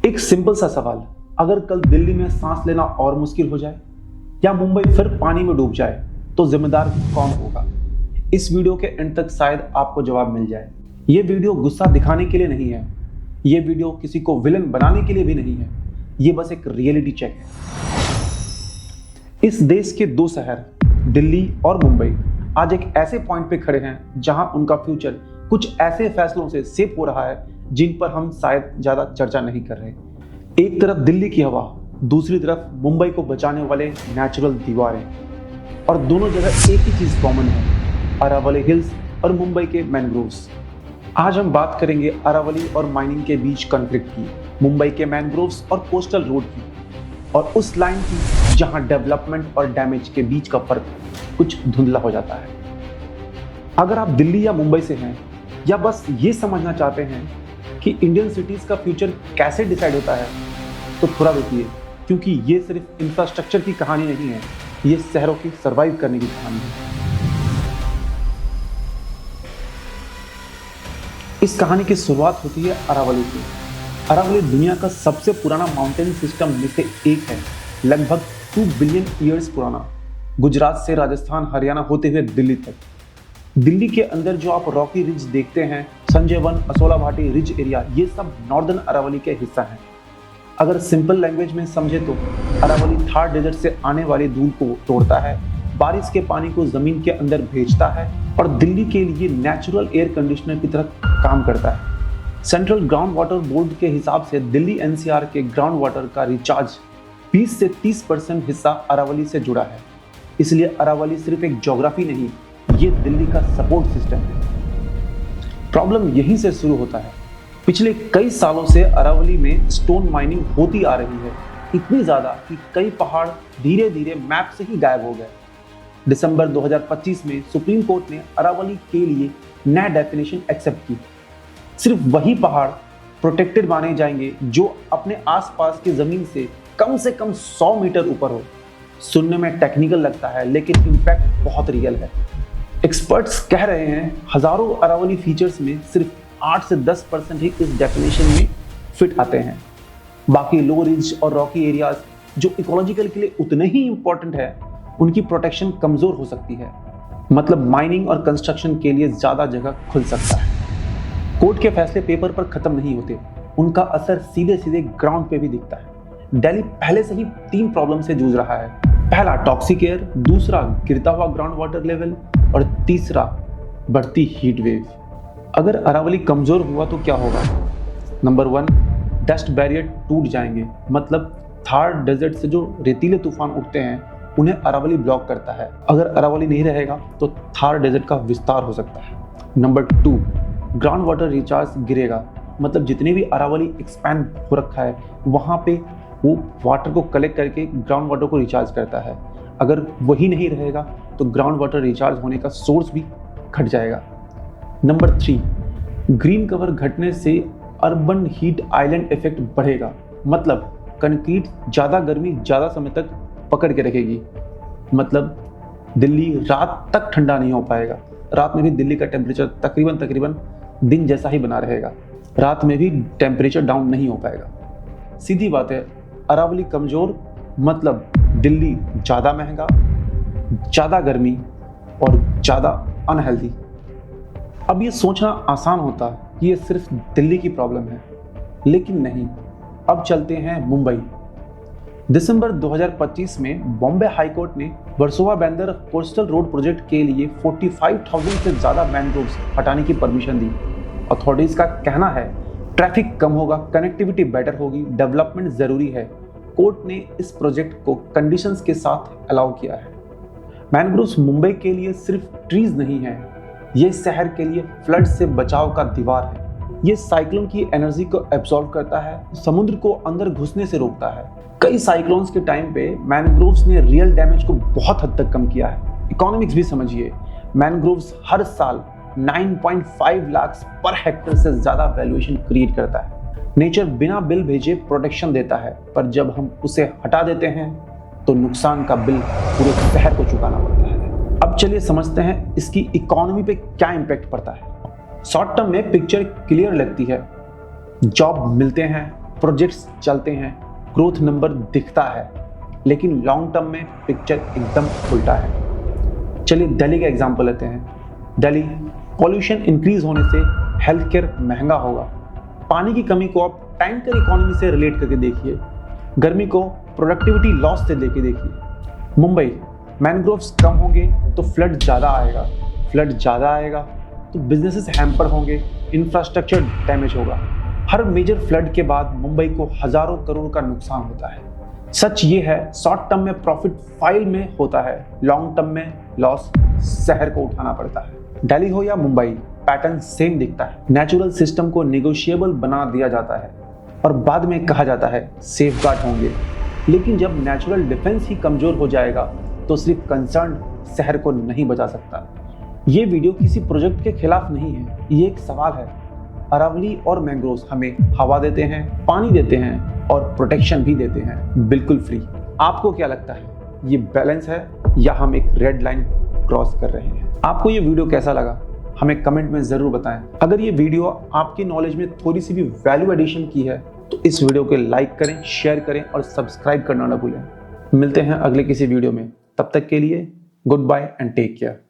एक सिंपल सा सवाल, अगर कल दिल्ली में सांस लेना और मुश्किल हो जाए या मुंबई फिर पानी में डूब जाए तो जिम्मेदार कौन होगा? इस वीडियो के एंड तक शायद आपको जवाब मिल जाए। ये वीडियो गुस्सा दिखाने के लिए नहीं है, ये वीडियो किसी को विलन बनाने के लिए भी नहीं है, ये बस एक रियलिटी चेक है। इस देश के दो शहर दिल्ली और मुंबई आज एक ऐसे पॉइंट पे खड़े हैं जहां उनका फ्यूचर कुछ ऐसे फैसलों से शेप हो रहा है जिन पर हम शायद ज्यादा चर्चा नहीं कर रहे। एक तरफ दिल्ली की हवा, दूसरी तरफ मुंबई को बचाने वाले नेचुरल दीवारें, और दोनों जगह एक ही चीज कॉमन है, अरावली हिल्स और मुंबई के मैनग्रोव्स। आज हम बात करेंगे अरावली और माइनिंग के बीच कॉन्फ्लिक्ट की, मुंबई के मैनग्रोव्स और कोस्टल रोड की, और उस लाइन की जहां डेवलपमेंट और डैमेज के बीच का फर्क कुछ धुंधला हो जाता है। अगर आप दिल्ली या मुंबई से हैं या बस ये समझना चाहते हैं कि इंडियन सिटीज का फ्यूचर कैसे डिसाइड होता है, तो थोड़ा रुकिए, क्योंकि ये सिर्फ इंफ्रास्ट्रक्चर की कहानी नहीं है, ये शहरों की सर्वाइव करने की कहानी है। इस कहानी की शुरुआत होती है अरावली से। अरावली दुनिया का सबसे पुराना माउंटेन सिस्टम में से एक है, लगभग 2 बिलियन ईयर्स पुराना, गुजरात से राजस्थान हरियाणा होते हुए दिल्ली तक। दिल्ली के अंदर जो आप रॉकी रिज देखते हैं, Sanjay one, Asola Bhati ridge area, ये सब नॉर्दर्न अरावली के हिस्सा हैं। अगर सिंपल लैंग्वेज में समझे तो अरावली थार डेजर्ट से आने वाली धूल को तोड़ता है, बारिश के पानी को जमीन के अंदर भेजता है और दिल्ली के लिए नेचुरल एयर कंडीशनर की तरह काम करता है। सेंट्रल ग्राउंड वाटर बोर्ड के हिसाब से दिल्ली एनसीआर के ग्राउंड वाटर का रिचार्ज 20 से 30% हिस्सा अरावली से जुड़ा है। इसलिए अरावली सिर्फ एक ज्योग्राफी नहीं, ये दिल्ली का सपोर्ट सिस्टम है। प्रॉब्लम यहीं से शुरू होता है। पिछले कई सालों से अरावली में स्टोन माइनिंग होती आ रही है, इतनी ज्यादा कि कई पहाड़ धीरे धीरे मैप से ही गायब हो गए। दिसंबर 2025 में सुप्रीम कोर्ट ने अरावली के लिए नया डेफिनेशन एक्सेप्ट की। सिर्फ वही पहाड़ प्रोटेक्टेड माने जाएंगे जो अपने आसपास की जमीन से कम 100 मीटर ऊपर हो। सुनने में टेक्निकल लगता है, लेकिन इम्पैक्ट बहुत रियल है। एक्सपर्ट्स कह रहे हैं हजारों अरावली फीचर्स में सिर्फ 8 से 10% ही इस डेफिनेशन में फिट आते हैं। बाकी लो रिज और रॉकी एरियाज जो इकोलॉजिकल के लिए उतने ही इंपॉर्टेंट है, उनकी प्रोटेक्शन कमजोर हो सकती है। मतलब माइनिंग और कंस्ट्रक्शन के लिए ज्यादा जगह खुल सकता है। कोर्ट के फैसले पेपर पर खत्म नहीं होते, उनका असर सीधे सीधे ग्राउंड पे भी दिखता है। दिल्ली पहले से ही 3 प्रॉब्लम से जूझ रहा है। पहला टॉक्सिक एयर, दूसरा गिरता हुआ ग्राउंड वाटर लेवल, और तीसरा बढ़ती हीट वेव। अगर अरावली कमजोर हुआ तो क्या होगा? नंबर 1, डस्ट बैरियर टूट जाएंगे। मतलब थार डेजर्ट से जो रेतीले तूफान उठते हैं, उन्हें अरावली ब्लॉक करता है। अगर अरावली नहीं रहेगा तो थार डेजर्ट का विस्तार हो सकता है। नंबर 2, ग्राउंड वाटर रिचार्ज गिरेगा। मतलब जितने भी अरावली एक्सपैंड हो रखा है, वहां पे वो वाटर को कलेक्ट करके ग्राउंड वाटर को रिचार्ज करता है। अगर वही नहीं रहेगा तो ग्राउंड वाटर रिचार्ज होने का सोर्स भी घट जाएगा। नंबर 3, ग्रीन कवर घटने से अर्बन हीट आइलैंड इफेक्ट बढ़ेगा। मतलब कंक्रीट ज़्यादा गर्मी ज़्यादा समय तक पकड़ के रखेगी। मतलब दिल्ली रात तक ठंडा नहीं हो पाएगा। रात में भी दिल्ली का टेम्परेचर तकरीबन दिन जैसा ही बना रहेगा। रात में भी टेम्परेचर डाउन नहीं हो पाएगा। सीधी बात है, अरावली कमजोर मतलब दिल्ली ज़्यादा महंगा, ज़्यादा गर्मी और ज़्यादा अनहेल्दी। अब ये सोचना आसान होता कि ये सिर्फ दिल्ली की प्रॉब्लम है, लेकिन नहीं। अब चलते हैं मुंबई। दिसंबर 2025 में बॉम्बे हाई कोर्ट ने वर्सोवा बंदर कोस्टल रोड प्रोजेक्ट के लिए 45,000 से ज़्यादा मैनग्रोव्स हटाने की परमिशन दी। अथॉरिटीज़ का कहना है ट्रैफिक कम होगा, कनेक्टिविटी बेटर होगी, डेवलपमेंट ज़रूरी है। कोर्ट ने इस प्रोजेक्ट को कंडीशंस के साथ अलाउ किया है। मैनग्रोव्स मुंबई के लिए सिर्फ ट्रीज नहीं है, ये शहर के लिए फ्लड से बचाव का दीवार है। ये साइक्लोन की एनर्जी को एब्जॉर्ब करता है, समुद्र को अंदर घुसने से रोकता है। कई साइक्लोन्स के टाइम पे मैनग्रोव्स ने रियल डैमेज को बहुत हद तक कम किया है। इकोनॉमिक्स भी समझिए, मैनग्रोव्स हर साल 9.5 लाख पर हेक्टेयर से ज्यादा वैल्यूएशन क्रिएट करता है। नेचर बिना बिल भेजे प्रोटेक्शन देता है, पर जब हम उसे हटा देते हैं तो नुकसान का बिल पूरे शहर को चुकाना पड़ता है। अब चलिए समझते हैं इसकी इकोनॉमी पे क्या इम्पैक्ट पड़ता है। शॉर्ट टर्म में पिक्चर क्लियर लगती है, जॉब मिलते हैं, प्रोजेक्ट्स चलते हैं, ग्रोथ नंबर दिखता है, लेकिन लॉन्ग टर्म में पिक्चर एकदम उल्टा है। चलिए दिल्ली का एग्जांपल लेते हैं। दिल्ली पॉल्यूशन इंक्रीज होने से हेल्थ केयर महंगा होगा। पानी की कमी को आप टैंकर इकोनॉमी से रिलेट करके देखिए, गर्मी को प्रोडक्टिविटी लॉस से लेके देखिए। मुंबई मैनग्रोव्स कम होंगे तो फ्लड ज़्यादा आएगा, फ्लड ज़्यादा आएगा तो बिजनेसेस हैम्पर होंगे, इंफ्रास्ट्रक्चर डैमेज होगा। हर मेजर फ्लड के बाद मुंबई को हजारों करोड़ का नुकसान होता है। सच ये है, शॉर्ट टर्म में प्रॉफिट फाइल में होता है, लॉन्ग टर्म में लॉस शहर को उठाना पड़ता है। दिल्ली हो या मुंबई, पैटर्न सेम दिखता है। नेचुरल सिस्टम को नेगोशिएबल बना दिया जाता है और बाद में कहा जाता है सेफगार्ड होंगे, लेकिन जब नेचुरल डिफेंस ही कमजोर हो जाएगा तो सिर्फ कंसर्न शहर को नहीं बचा सकता। ये वीडियो किसी प्रोजेक्ट के खिलाफ नहीं है, ये एक सवाल है। अरावली और मैंग्रोव्स हमें हवा देते हैं, पानी देते हैं और प्रोटेक्शन भी देते हैं, बिल्कुल फ्री। आपको क्या लगता है, ये बैलेंस है या हम एक रेड लाइन क्रॉस कर रहे हैं? आपको ये वीडियो कैसा लगा हमें कमेंट में जरूर बताएं। अगर ये वीडियो आपकी नॉलेज में थोड़ी सी भी वैल्यू एडिशन की है तो इस वीडियो को लाइक करें, शेयर करें और सब्सक्राइब करना ना भूलें। मिलते हैं अगले किसी वीडियो में, तब तक के लिए goodbye and take care.